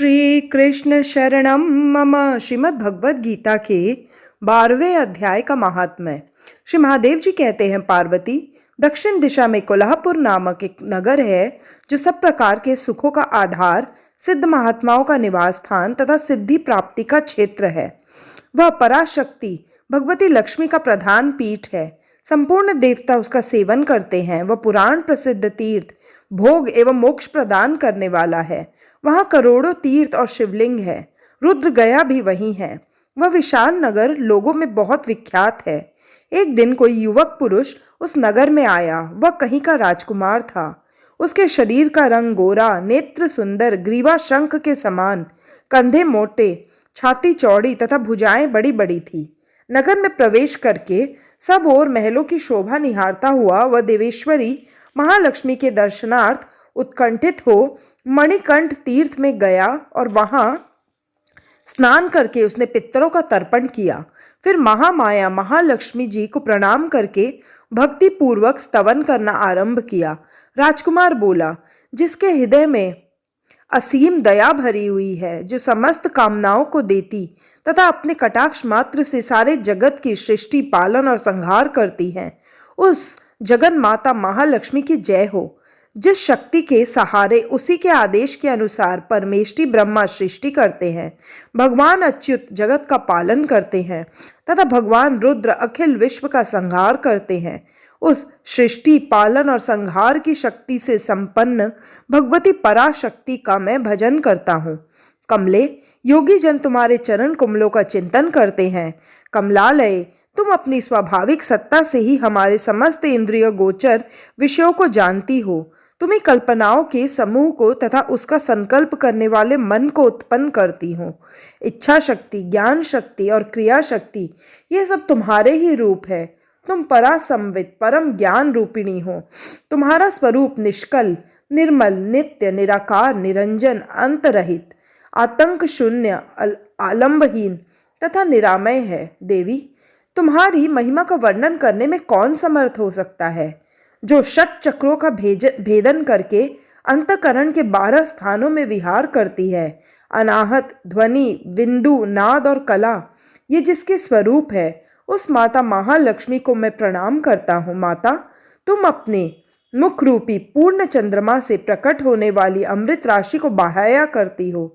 श्री कृष्ण शरणम मम। श्रीमद् भगवद गीता के 12वें अध्याय का महात्म्य। श्री महादेव जी कहते हैं, पार्वती, दक्षिण दिशा में कोल्हापुर नामक एक नगर है जो सब प्रकार के सुखों का आधार, सिद्ध महात्माओं का निवास स्थान तथा सिद्धि प्राप्ति का क्षेत्र है। वह पराशक्ति भगवती लक्ष्मी का प्रधान पीठ है। संपूर्ण देवता उसका सेवन करते हैं। वह पुराण प्रसिद्ध तीर्थ, भोग एवं मोक्ष प्रदान करने वाला है। वहाँ करोड़ों तीर्थ और शिवलिंग है। रुद्र गया भी वहीं है। वह विशाल नगर लोगों में बहुत विख्यात है। एक दिन कोई युवक पुरुष उस नगर में आया। वह कहीं का राजकुमार था। उसके शरीर का रंग गोरा, नेत्र सुंदर, ग्रीवा शंख के समान, कंधे मोटे, छाती चौड़ी तथा भुजाएं बड़ी बड़ी थी। नगर में प्रवेश करके सब ओर महलों की शोभा निहारता हुआ वह देवेश्वरी महालक्ष्मी के दर्शनार्थ उत्कंठित हो मणिकंठ तीर्थ में गया और वहां स्नान करके उसने पितरों का तर्पण किया। फिर महामाया महालक्ष्मी जी को प्रणाम करके भक्ति पूर्वक स्तवन करना आरंभ किया। राजकुमार बोला, जिसके हृदय में असीम दया भरी हुई है, जो समस्त कामनाओं को देती तथा अपने कटाक्ष मात्र से सारे जगत की सृष्टि, पालन और संहार करती है, उस जगन माता महालक्ष्मी की जय हो। जिस शक्ति के सहारे उसी के आदेश के अनुसार परमेष्टि ब्रह्मा सृष्टि करते हैं, भगवान अच्युत जगत का पालन करते हैं तथा भगवान रुद्र अखिल विश्व का संहार करते हैं, उस सृष्टि, पालन और संहार की शक्ति से संपन्न भगवती पराशक्ति का मैं भजन करता हूँ। कमले, योगी जन तुम्हारे चरण कमलों का चिंतन करते हैं। कमलालय, तुम अपनी स्वाभाविक सत्ता से ही हमारे समस्त इंद्रिय गोचर विषयों को जानती हो। तुम्ही कल्पनाओं के समूह को तथा उसका संकल्प करने वाले मन को उत्पन्न करती हो। इच्छा शक्ति, ज्ञान शक्ति और क्रिया शक्ति, ये सब तुम्हारे ही रूप है। तुम परासंवित परम ज्ञान रूपिणी हो। तुम्हारा स्वरूप निष्कल, निर्मल, नित्य, निराकार, निरंजन, अंतरहित, आतंक शून्य, आलंबहीन तथा निरामय है। देवी, तुम्हारी महिमा का वर्णन करने में कौन समर्थ हो सकता है, जो षट चक्रों का भेदन करके अंतकरण के 12 स्थानों में विहार करती है। अनाहत, ध्वनि, बिंदु, नाद और कला, ये जिसके स्वरूप है, उस माता महालक्ष्मी को मैं प्रणाम करता हूँ। माता, तुम अपने मुख रूपी पूर्ण चंद्रमा से प्रकट होने वाली अमृत राशि को बहाया करती हो।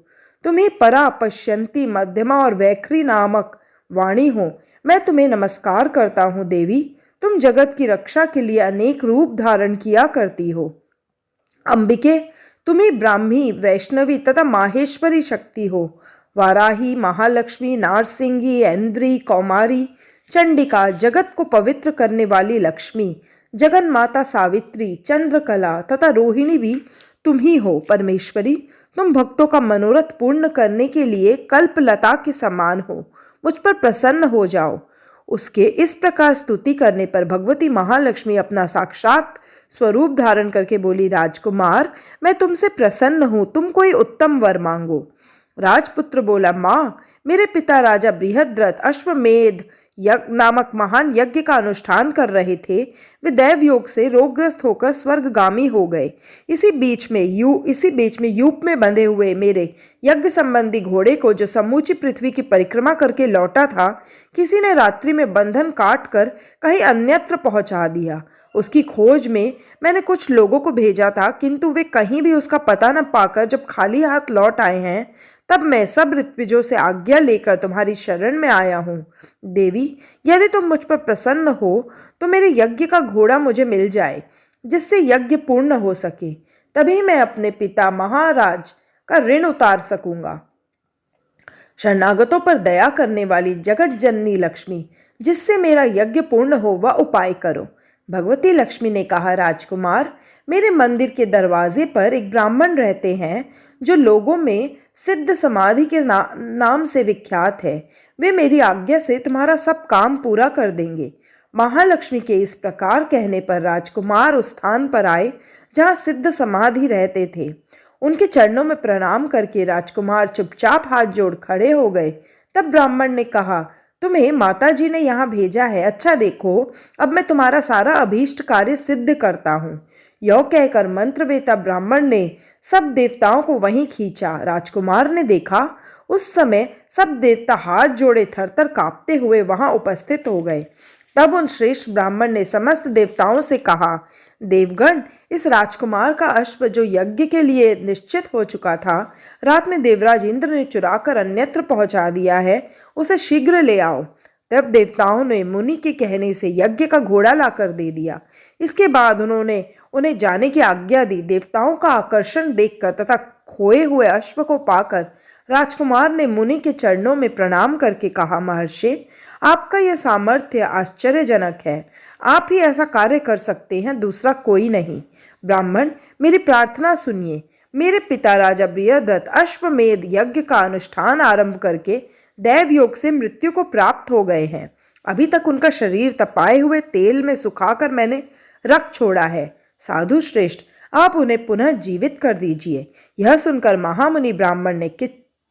तुम्ही परा, पश्यंती, मध्यमा और वैखरी नामक वाणी हो। मैं तुम्हें नमस्कार करता हूँ। देवी, तुम जगत की रक्षा के लिए अनेक रूप धारण किया करती हो। अंबिके, तुम्ही ब्राह्मी, वैष्णवी तथा माहेश्वरी शक्ति हो। वाराही, महालक्ष्मी, नारसिंगी, ऐन्द्री, कौमारी, चंडिका, जगत को पवित्र करने वाली लक्ष्मी, जगन माता सावित्री, चंद्रकला तथा रोहिणी भी तुम ही हो। परमेश्वरी, तुम भक्तों का मनोरथ पूर्ण करने के लिए कल्पलता के समान हो। मुझ पर प्रसन्न हो जाओ। उसके इस प्रकार स्तुति करने पर भगवती महालक्ष्मी अपना साक्षात स्वरूप धारण करके बोली, राजकुमार, मैं तुमसे प्रसन्न हूँ। तुम कोई उत्तम वर मांगो। राजपुत्र बोला, माँ, मेरे पिता राजा बृहद्रथ अश्वमेध नामक महान यज्ञ का अनुष्ठान कर रहे थे। वे दैव योग से रोगग्रस्त होकर स्वर्गगामी हो गए। इसी बीच में यूप में बंधे हुए मेरे यज्ञ संबंधी घोड़े को, जो समूची पृथ्वी की परिक्रमा करके लौटा था, किसी ने रात्रि में बंधन काट कर कहीं अन्यत्र पहुंचा दिया। उसकी खोज में मैंने कुछ लोगों को भेजा था, किंतु वे कहीं भी उसका पता न पाकर जब खाली हाथ लौट आए हैं, तब मैं सब ऋत्विजों से आज्ञा लेकर तुम्हारी शरण में आया हूँ। देवी, यदि तुम मुझ पर प्रसन्न हो तो मेरे यज्ञ का घोड़ा मुझे मिल जाए, जिससे यज्ञ पूर्ण हो सके। तभी मैं अपने पिता महाराज का ऋण उतार सकूंगा। शरणागतों पर दया करने वाली जगत जननी लक्ष्मी, जिससे मेरा यज्ञ पूर्ण हो, वह उपाय करो। भगवती लक्ष्मी ने कहा, राजकुमार, मेरे मंदिर के दरवाजे पर एक ब्राह्मण रहते हैं, जो लोगों में सिद्ध समाधि के नाम से विख्यात है। वे मेरी आज्ञा से तुम्हारा सब काम पूरा कर देंगे। महालक्ष्मी के इस प्रकार कहने पर राजकुमार उस स्थान पर आए जहाँ सिद्ध समाधि रहते थे। उनके चरणों में प्रणाम करके राजकुमार चुपचाप हाथ जोड़ खड़े हो गए। तब ब्राह्मण ने कहा, तुम्हें माता जी ने यहाँ भेजा है। अच्छा देखो, अब मैं तुम्हारा सारा अभीष्ट कार्य सिद्ध करता हूँ। यह कहकर मंत्रवेता ब्राह्मण ने सब देवताओं को वहीं खींचा। राजकुमार ने देखा, उस समय सब देवता हाथ जोड़े थरथर कांपते हुए वहां उपस्थित हो गए। तब उन श्रेष्ठ ब्राह्मण ने समस्त देवताओं से कहा, देवगण, इस राजकुमार का अश्व जो यज्ञ के लिए निश्चित हो चुका था, रात में देवराज इंद्र ने चुराकर अन्यत्र पहुंचा दिया है, उसे शीघ्र ले आओ। तब देवताओं ने मुनि के कहने से यज्ञ का घोड़ा लाकर दे दिया। इसके बाद उन्होंने उन्हें जाने की आज्ञा दी। देवताओं का आकर्षण देखकर तथा खोए हुए अश्व को पाकर राजकुमार ने मुनि के चरणों में प्रणाम करके कहा, महर्षि, आपका यह सामर्थ्य आश्चर्यजनक है। आप ही ऐसा कार्य कर सकते हैं, दूसरा कोई नहीं। ब्राह्मण, मेरी प्रार्थना सुनिए। मेरे पिता राजा प्रियव्रत अश्वमेध यज्ञ का अनुष्ठान आरंभ करके दैव योग से मृत्यु को प्राप्त हो गए हैं। अभी तक उनका शरीर तपाए हुए तेल में सुखाकर मैंने रख छोड़ा है। साधु श्रेष्ठ, आप उन्हें पुनः जीवित कर दीजिए। यह सुनकर महामुनि ब्राह्मण ने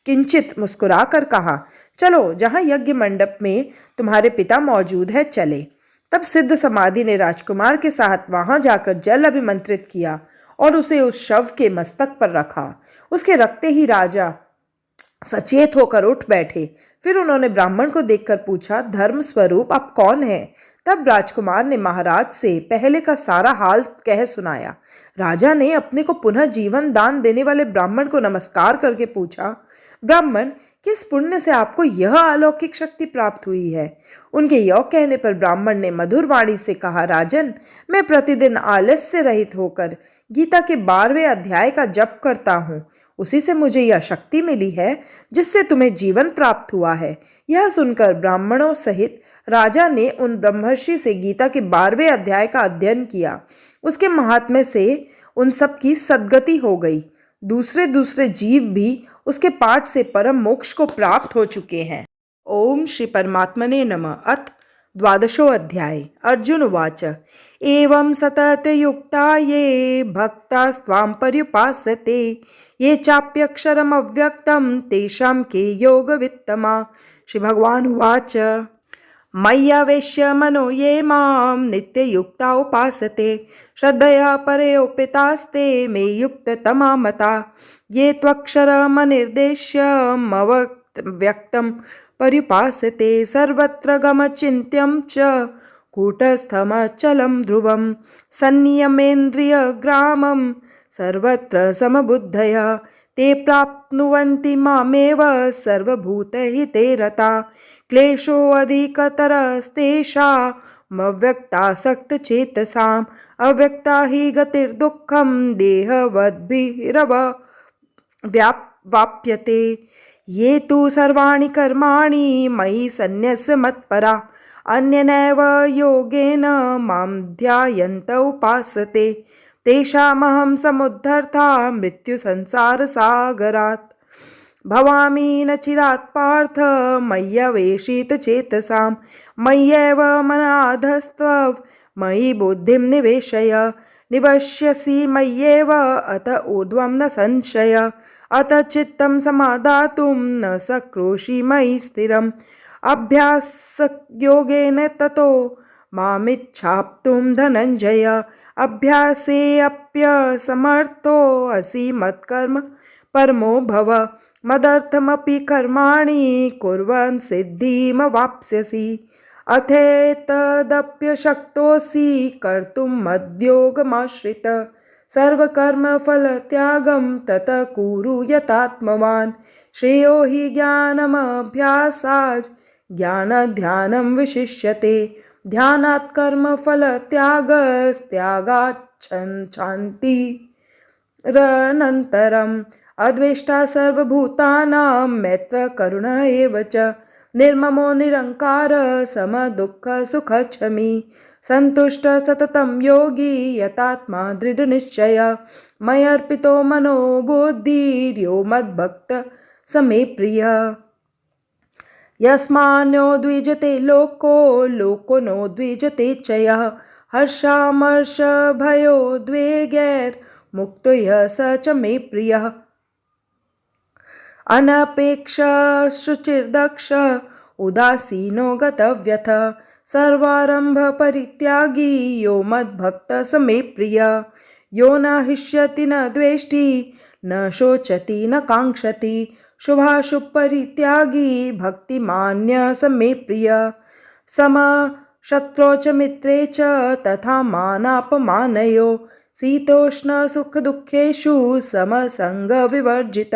किंचित मुस्कुराकर कहा, चलो, जहां यज्ञ मंडप में तुम्हारे पिता मौजूद है, चले। तब सिद्ध समाधि ने राजकुमार के साथ वहां जाकर जल अभिमंत्रित किया और उसे उस शव के मस्तक पर रखा। उसके रखते ही राजा सचेत होकर उठ बैठे। फिर उन्होंने ब्राह्मण को देखकर पूछा, धर्म स्वरूप आप कौन हैं? तब राजकुमार ने महाराज से पहले का सारा हाल कह सुनाया। राजा ने अपने को पुनः जीवन दान देने वाले ब्राह्मण को नमस्कार करके पूछा, ब्राह्मण, किस पुण्य से आपको यह अलौकिक शक्ति प्राप्त हुई है? उनके यह कहने पर ब्राह्मण ने मधुर वाणी से कहा, राजन, मैं प्रतिदिन आलस्य रहित होकर गीता के 12वें अध्याय का जप करता हूँ। उसी से मुझे यह शक्ति मिली है जिससे तुम्हें जीवन प्राप्त हुआ है। यह सुनकर ब्राह्मणों सहित राजा ने उन ब्रह्मर्षि से गीता के 12वें अध्याय का अध्ययन किया। उसके महात्म्य से उन सब की सद्गति हो गई। दूसरे दूसरे जीव भी उसके पाठ से परम मोक्ष को प्राप्त हो चुके हैं। ओम श्री परमात्मने नमः। अथ द्वादशो अध्याय। अर्जुन उवाच, एवं सतत युक्ता ये भक्तास्त्वां पर्युपासते, ये चाप्यक्षरम् अव्यक्तं तेषां के योगवित्तमा। श्री भगवान उवाच, मय्यावेश्य मनो ये मां नित्ययुक्ता उपासते, श्रद्धया परयोपितास्ते मे युक्ततमा मता। ये त्वक्षरमनिर्देश्य मव्यक्तं पर्युपासते, सर्वत्र गमचिन्त्यं च कूटस्थमचलं ध्रुवं, संनियमेन्द्रियग्रामं सर्वत्र समबुद्धया, ते प्राप्नुवन्ति मामेव सर्वभूतहिते रता। क्लेशोऽधिकतरस्तेषामव्यक्तासक्तचेतसाम्, अव्यक्ता हि गतिर्दुःखं देहवद्भिरवाप्यते। ये तु सर्वाणि कर्माणि मयि सन्न्यस्य मत्परा, अन्यनैव योगेन मां ध्यायन्त उपासते, तेषामहं समुद्धर्ता मृत्युसंसारसागरात्। भवामि न चिरात् पार्थ मय्यवेशितचेतसां, मय्येव मनाधस्त्वं मयि बुद्धिं निवेशय, निवश्यसि मय्येव अत ऊर्ध्वं न संशय। अत चित्तं समादातुं न शक्नोषि मयि स्थिरम्, अभ्यासयोगेन ततो मामिच्छाप्तुं धनञ्जय। अभ्यासेऽप्यसमर्थोऽसि मत्कर्म परमो भव, मदर्थमपि कर्माणि कुर्वन् सिद्धिमवाप्स्यसि। अथेतदप्यशक्तोऽसि कर्तुं मद्योगमाश्रित, सर्वकर्मफलत्यागं ततः कुरु यतात्मवान्। श्रेयो हि ज्ञानमभ्यासात् ज्ञानध्यानं विशिष्यते, ध्यानात् कर्मफलत्यागस्त्यागात् शान्तिरनन्तरम्। अद्वेष्टा सर्वभूतानां मैत्र करुण एव च, निर्ममो निरंकार समदुःखसुखक्षमी, सन्तुष्ट सततं योगी यतात्मा दृढनिश्चय। मय्यर्पितो मनो बुद्धिर्यो मद्भक्त स मे प्रियः। यस्मान्नो द्विजते लोको लोको नो द्विजते च यः, हर्षामर्षभयोद्वेगैर्मुक्तो यः स च मे प्रियः। अनपेक्ष शुचिर्दक्ष उदासीनो गतव्यथ, सर्वारंभ परित्यागी यो मद्भक्त स मे प्रियः। यो न हृष्यति न द्वेष्टि न शोचति न कांक्षति शुभाशुभ परित्यागी भक्तिमान्य स मे प्रिय सम शत्रौ च मित्रे च तथा मानापमानयो शीतोष्ण सुख दुःखेषु समसंग विवर्जित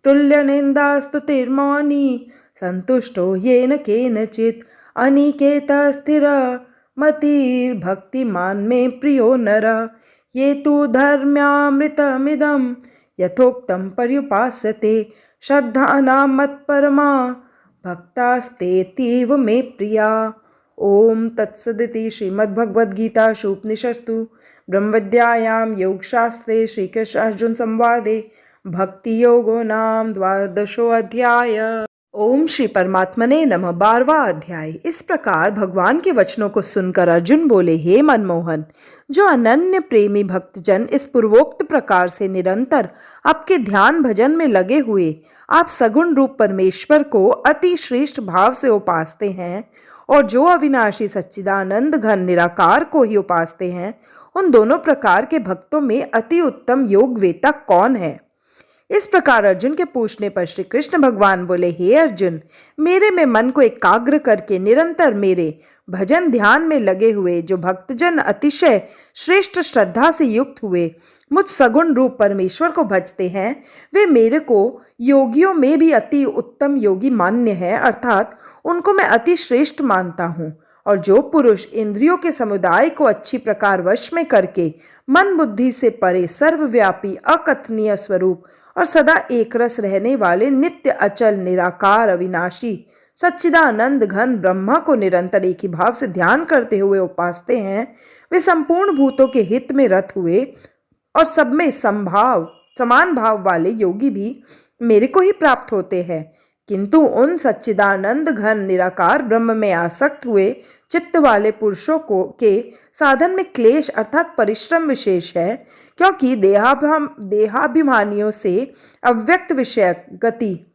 तुल्यनिन्दास्तुतिर्मौनी संतुष्टो येन केनचित् अनिकेत स्थिर मतिर्भक्तिमान् मे प्रियो नर ये तु धर्म्यामृतमिदं यथोक्तं पर्युपासते श्रद्धानां मत्परमा भक्तास्तेतीव मे प्रिया। ओम तत्सदिति श्रीमद्भगवद्गीतासु उपनिषत्सु ब्रह्मविद्यायां योगशास्त्रे श्रीकृष्ण अर्जुन संवादे भक्ति योगो नाम 12वां अध्याय। ओम श्री परमात्मने नमः। 12वां अध्याय। इस प्रकार भगवान के वचनों को सुनकर अर्जुन बोले, हे मनमोहन, जो अनन्य प्रेमी भक्तजन इस पूर्वोक्त प्रकार से निरंतर आपके ध्यान भजन में लगे हुए आप सगुण रूप परमेश्वर को अति श्रेष्ठ भाव से उपासते हैं और जो अविनाशी सच्चिदानंद घन निराकार को ही उपासते हैं, उन दोनों प्रकार के भक्तों में अति उत्तम योग वेता कौन है? इस प्रकार अर्जुन के पूछने पर श्री कृष्ण भगवान बोले, हे अर्जुन, मेरे में मन को एकाग्र करके निरंतर मेरे भजन ध्यान में लगे हुए जो भक्तजन अतिशय श्रेष्ठ श्रद्धा से युक्त हुए मुझ सगुण रूप परमेश्वर को भजते हैं, वे मेरे को योगियों में भी अति उत्तम योगी मान्य है, अर्थात उनको मैं अति श्रेष्ठ मानता हूँ। और जो पुरुष इंद्रियों के समुदाय को अच्छी प्रकार वश में करके मन बुद्धि से परे सर्वव्यापी अकथनीय स्वरूप और सदा एक रस रहने वाले नित्य अचल निराकार अविनाशी सच्चिदानंद घन ब्रह्मा को निरंतर एक ही भाव से ध्यान करते हुए उपासते हैं, वे संपूर्ण भूतों के हित में रत हुए और सब में समान भाव वाले योगी भी मेरे को ही प्राप्त होते हैं। किंतु उन सच्चिदानंद घन निराकार ब्रह्म में आसक्त हुए चित्त वाले पुरुषों को के साधन में क्लेश अर्थात परिश्रम विशेष है, क्योंकि देहाभिमानियों से अव्यक्त विषय गति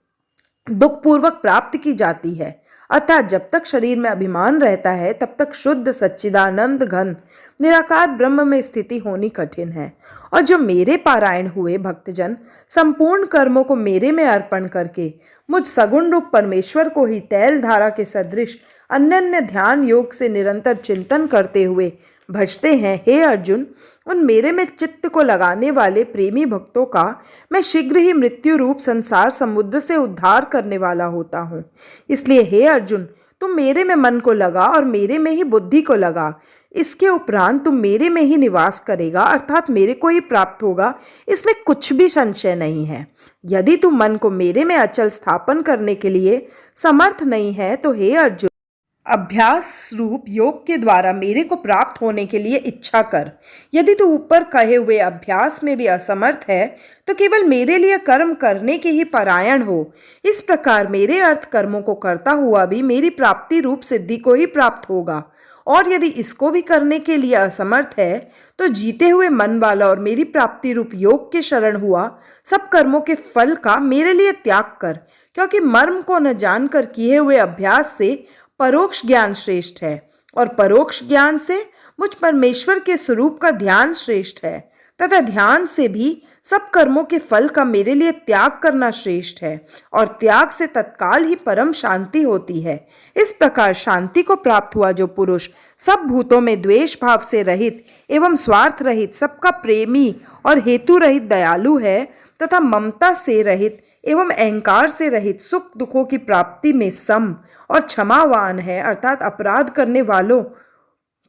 दुखपूर्वक प्राप्त की जाती है। अतः जब तक शरीर में अभिमान रहता है तब तक शुद्ध सच्चिदानंद घन निराकार ब्रह्म में स्थिति होनी कठिन है। और जो मेरे पारायण हुए भक्तजन संपूर्ण कर्मों को मेरे में अर्पण करके मुझ सगुण रूप परमेश्वर को ही तैल धारा के सदृश अनन्य ध्यान योग से निरंतर चिंतन करते हुए भजते हैं, हे अर्जुन, उन मेरे में चित्त को लगाने वाले प्रेमी भक्तों का मैं शीघ्र ही मृत्यु रूप संसार समुद्र से उद्धार करने वाला होता हूँ। इसलिए हे अर्जुन, तुम मेरे में मन को लगा और मेरे में ही बुद्धि को लगा। इसके उपरांत तुम मेरे में ही निवास करेगा, अर्थात मेरे को ही प्राप्त होगा, इसमें कुछ भी संशय नहीं है। यदि तुम मन को मेरे में अचल स्थापन करने के लिए समर्थ नहीं है तो हे अर्जुन, अभ्यास रूप योग के द्वारा मेरे को प्राप्त होने के लिए इच्छा कर। यदि तू ऊपर कहे हुए अभ्यास में भी असमर्थ है तो केवल मेरे लिए कर्म करने के ही परायण हो। इस प्रकार मेरे अर्थ कर्मों को करता हुआ भी मेरी प्राप्ति रूप सिद्धि को ही प्राप्त होगा। और यदि इसको भी करने के लिए असमर्थ है तो जीते हुए मन वाला और मेरी प्राप्ति रूप योग के शरण हुआ सब कर्मों के फल का मेरे लिए त्याग कर, क्योंकि मर्म को न जानकर किए हुए अभ्यास से परोक्ष ज्ञान श्रेष्ठ है और परोक्ष ज्ञान से मुझ परमेश्वर के स्वरूप का ध्यान श्रेष्ठ है, तथा ध्यान से भी सब कर्मों के फल का मेरे लिए त्याग करना श्रेष्ठ है और त्याग से तत्काल ही परम शांति होती है। इस प्रकार शांति को प्राप्त हुआ जो पुरुष सब भूतों में द्वेष भाव से रहित एवं स्वार्थ रहित, सबका प्रेमी और हेतु रहित दयालु है तथा ममता से रहित एवं अहंकार से रहित, सुख दुखों की प्राप्ति में सम और क्षमावान है, अर्थात अपराध करने वालों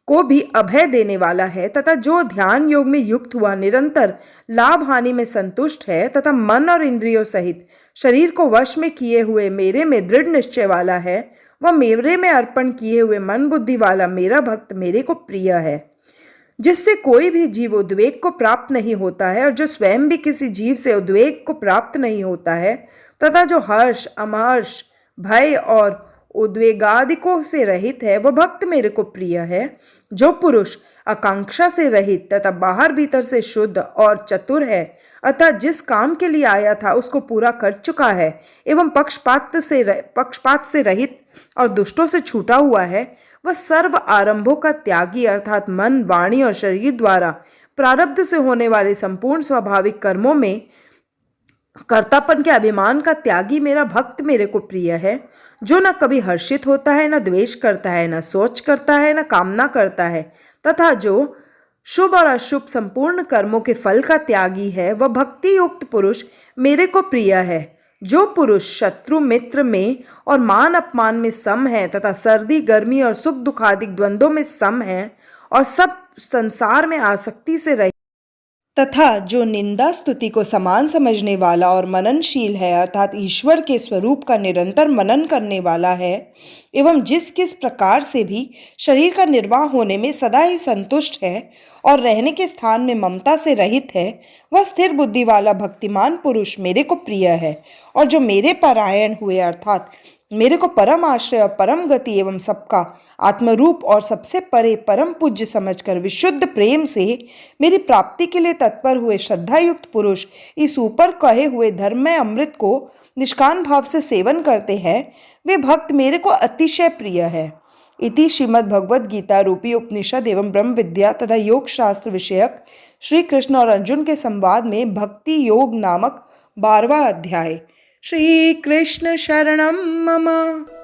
को भी अभय देने वाला है, तथा जो ध्यान योग में युक्त हुआ निरंतर लाभ हानि में संतुष्ट है तथा मन और इंद्रियों सहित शरीर को वश में किए हुए मेरे में दृढ़ निश्चय वाला है, वह मेरे में अर्पण किए हुए मन बुद्धि वाला मेरा भक्त मेरे को प्रिय है, जिससे कोई भी जीव उद्वेग को प्राप्त नहीं होता है और जो स्वयं भी किसी जीव से उद्वेग को प्राप्त नहीं होता है, तथा जो हर्ष अमहर्ष भय और उद्वेगादिकों से रहित है, वह भक्त मेरे को प्रिय है। जो पुरुष आकांक्षा से रहित तथा बाहर भीतर से शुद्ध और चतुर है, अतः जिस काम के लिए आया था उसको पूरा कर चुका है एवं पक्षपात से रहित और दुष्टों से छूटा हुआ है, वह सर्व आरंभों का त्यागी अर्थात मन वाणी और शरीर द्वारा प्रारब्ध से होने वाले संपूर्ण स्वाभाविक कर्मों में कर्तापन के अभिमान का त्यागी मेरा भक्त मेरे को प्रिय है, जो न कभी हर्षित होता है, न द्वेष करता है, न सोच करता है, न कामना करता है, तथा जो शुभ और अशुभ संपूर्ण कर्मों के फल का त्यागी है, वह भक्ति युक्त पुरुष मेरे को प्रिय है। जो पुरुष शत्रु मित्र में और मान अपमान में सम है तथा सर्दी गर्मी और सुख दुखादि द्वंद्वों में सम है और सब संसार में आसक्ति से रहित तथा जो निंदा स्तुति को समान समझने वाला और मननशील है, अर्थात ईश्वर के स्वरूप का निरंतर मनन करने वाला है, एवं जिस किस प्रकार से भी शरीर का निर्वाह होने में सदा ही संतुष्ट है और रहने के स्थान में ममता से रहित है, वह स्थिर बुद्धि वाला भक्तिमान पुरुष मेरे को प्रिय है। और जो मेरे परायण हुए, अर्थात मेरे को परम आश्रय और परम गति एवं सबका आत्मरूप और सबसे परे परम पूज्य समझकर विशुद्ध प्रेम से मेरी प्राप्ति के लिए तत्पर हुए श्रद्धायुक्त पुरुष इस ऊपर कहे हुए धर्ममय अमृत को निष्काम भाव से सेवन करते हैं, वे भक्त मेरे को अतिशय प्रिय है। इति श्रीमद् भगवद गीता रूपी उपनिषद एवं ब्रह्म विद्या तथा योग शास्त्र विषयक श्री कृष्ण और अर्जुन के संवाद में भक्ति योग नामक 12वां अध्याय। श्री कृष्ण शरणम मम।